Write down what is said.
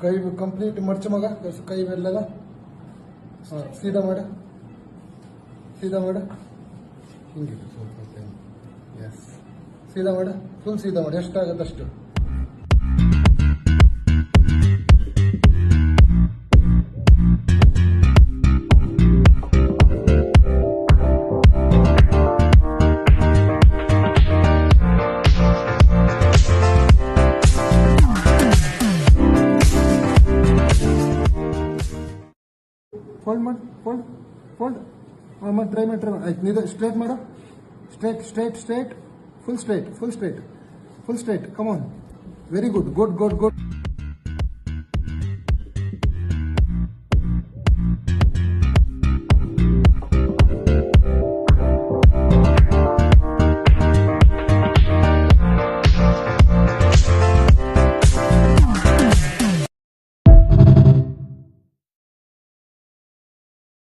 ಕೈ ಕಂಪ್ಲೀಟ್ ಮರ್ಚ ಮಗ, ಕೈ ಬೆಲ್ಲೆಲ್ಲ ಸೀದಾ ಮಾಡ, ಸೀದಾ ಮಾಡ, ಹಿಂಗಿಟ್ಟು ಸ್ವಲ್ಪ ಟೈಮ್. ಎಸ್, ಸೀದಾ ಮಾಡ, ಫುಲ್ ಸೀದಾ ಮಾಡಿ, ಎಷ್ಟಾಗುತ್ತೆ ಅಷ್ಟು. ಫೋಲ್ಡ್ ಮಾಡಿ, ಫೋಲ್ಡ್ ಮತ್ತೆ ಟ್ರೈ ಆಯ್ತು. ನೀವು ಸ್ಟ್ರೇಟ್ ಮಾಡು, straight, full straight, come on. Very good.